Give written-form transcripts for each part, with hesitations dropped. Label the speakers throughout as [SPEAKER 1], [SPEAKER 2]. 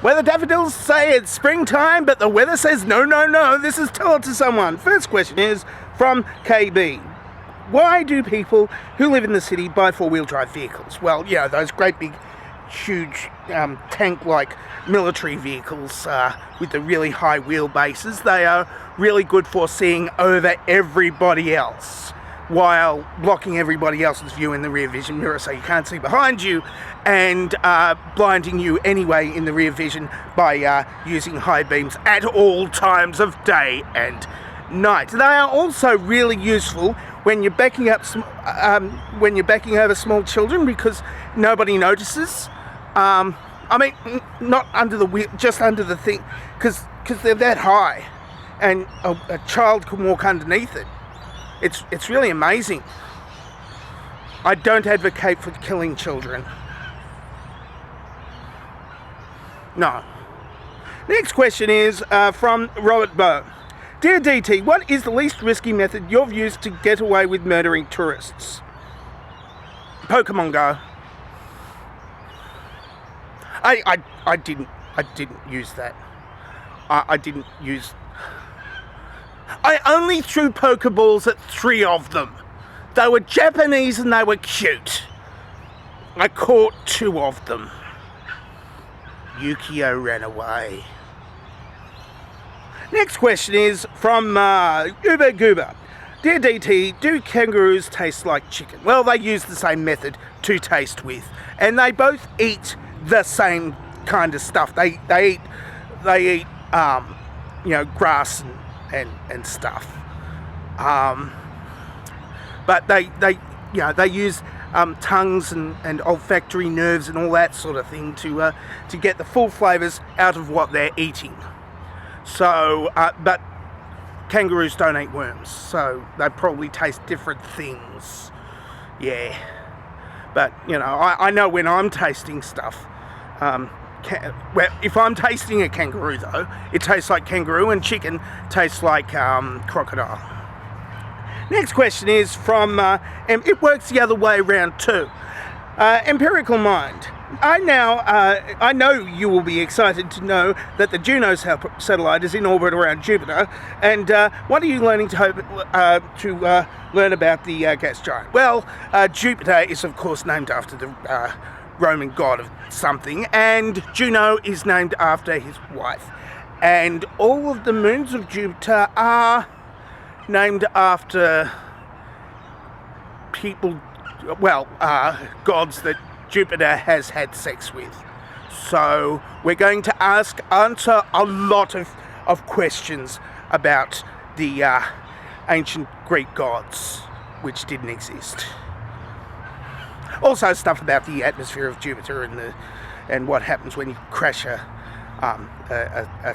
[SPEAKER 1] Where the daffodils say it's springtime, but the weather says no, no, no, this is tell it to someone. First question is from KB. Why do people who live in the city buy four-wheel drive vehicles? Well, you know, those great big, huge, tank-like military vehicles with the really high wheelbases, they are really good for seeing over everybody else while blocking everybody else's view in the rear vision mirror so you can't see behind you, and blinding you anyway in the rear vision by using high beams at all times of day and night. They are also really useful when you're backing up over small children because nobody notices. I mean, not under the wheel, just under the thing, because they're that high, and a child can walk underneath it. It's really amazing. I don't advocate for killing children. No. Next question is from Robert Bow. Dear DT, what is the least risky method you've used to get away with murdering tourists? Pokemon Go. I didn't use that. I only threw Pokeballs at 3 of them. They were Japanese and they were cute. I caught 2 of them. Yukio ran away. Next question is from Uber Goober. Dear DT, do kangaroos taste like chicken? Well, they use the same method to taste with, and they both eat the same kind of stuff. They eat grass and stuff. But they use tongues and olfactory nerves and all that sort of thing to get the full flavours out of what they're eating. So, but kangaroos don't eat worms, so they probably taste different things. Yeah. But, you know, I know when I'm tasting stuff, well, if I'm tasting a kangaroo, though, it tastes like kangaroo, and chicken tastes like crocodile. Next question is from, it works the other way around too. Empirical Mind. I know you will be excited to know that the Juno satellite is in orbit around Jupiter, and what are you learning to learn about the gas giant? Well, Jupiter is of course named after the Roman god of something, and Juno is named after his wife, and all of the moons of Jupiter are named after people, well, gods that Jupiter has had sex with. So we're going to answer a lot of questions about the ancient Greek gods, which didn't exist. Also stuff about the atmosphere of Jupiter and what happens when you crash a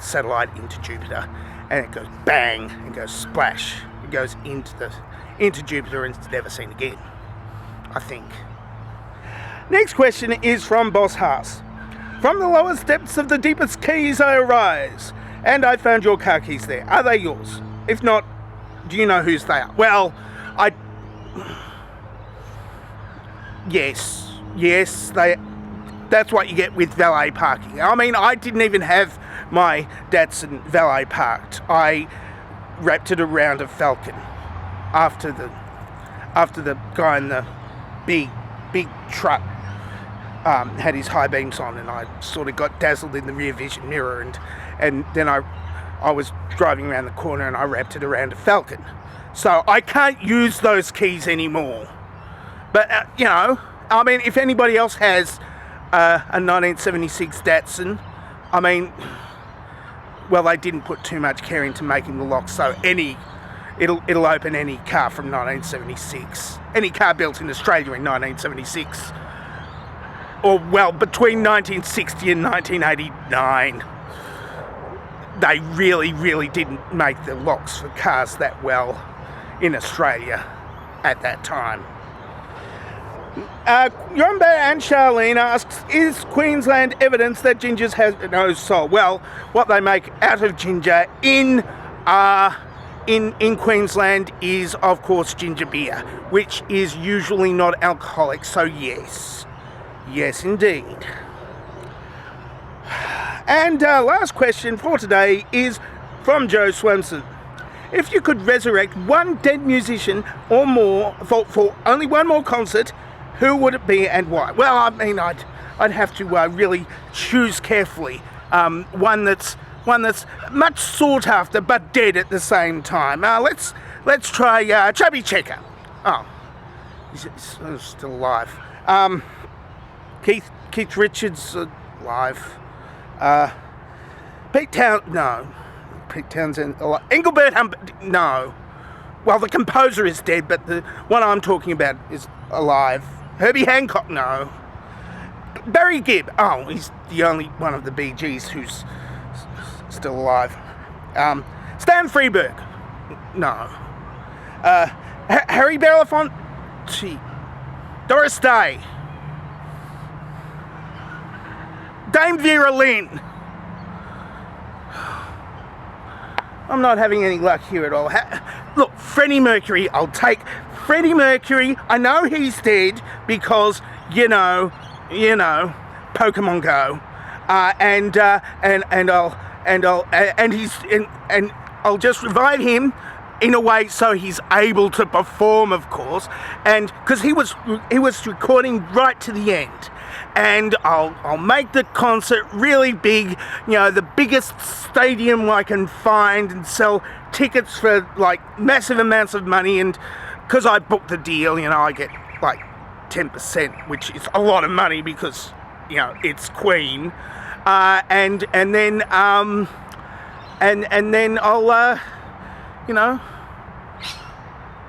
[SPEAKER 1] satellite into Jupiter, and it goes bang and goes splash. It goes into Jupiter and it's never seen again, I think. Next question is from Boss Haas. From the lowest depths of the deepest keys I arise, and I found your car keys there. Are they yours? If not, do you know whose they are? Well, Yes, that's what you get with valet parking. I mean, I didn't even have my Datsun valet parked. I wrapped it around a Falcon after the guy in the big truck had his high beams on, and I sort of got dazzled in the rear vision mirror, and then I was driving around the corner and I wrapped it around a Falcon. So I can't use those keys anymore. But, you know, I mean, if anybody else has a 1976 Datsun, I mean, well, they didn't put too much care into making the lock, so it'll open any car from 1976. Any car built in Australia in 1976. Or, well, between 1960 and 1989. They really didn't make the locks for cars that well in Australia at that time. Yomba and Charlene asks, is Queensland evidence that gingers have no soul? Well, what they make out of ginger in Queensland is, of course, ginger beer, which is usually not alcoholic, so yes indeed. And last question for today is from Joe Swenson. If you could resurrect one dead musician or more for only one more concert, who would it be and why? Well, I mean, I'd have to really choose carefully. One that's much sought after but dead at the same time. Let's try Chubby Checker. Oh, he's still alive. Keith Richards alive. Pete Townsend alive. Engelbert Humperdinck, no. Well, the composer is dead, but the one I'm talking about is alive. Herbie Hancock, no. Barry Gibb, oh, he's the only one of the Bee Gees who's still alive. Stan Freberg, no. Harry Belafonte, Doris Day, Dame Vera Lynn. I'm not having any luck here at all. Look, Freddie Mercury, I'll take Freddie Mercury. I know he's dead because, you know, Pokemon Go. And I'll just revive him in a way so he's able to perform, of course, and because he was recording right to the end, and I'll make the concert really big, the biggest stadium I can find, and sell tickets for like massive amounts of money, and because I booked the deal, I get like 10%, which is a lot of money because it's Queen, and then I'll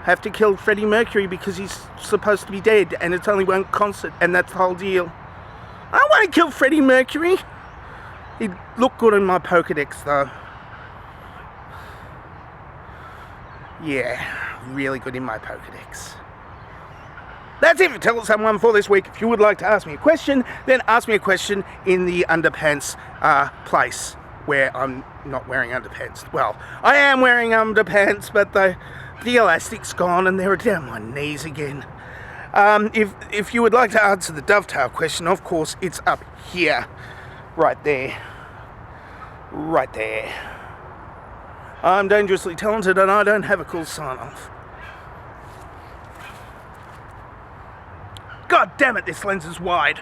[SPEAKER 1] have to kill Freddie Mercury because he's supposed to be dead and it's only one concert and that's the whole deal. I don't want to kill Freddie Mercury. He'd look good in my pokedex though. Yeah, really good in my pokedex. That's it for Tell Someone for this week. If you would like to ask me a question, then ask me a question in the underpants place where I'm not wearing underpants. Well, I am wearing underpants, but the elastic's gone and they're down my knees again. If you would like to answer the dovetail question, of course, it's up here. Right there. Right there. I'm dangerously talented and I don't have a cool sign-off. God damn it, this lens is wide.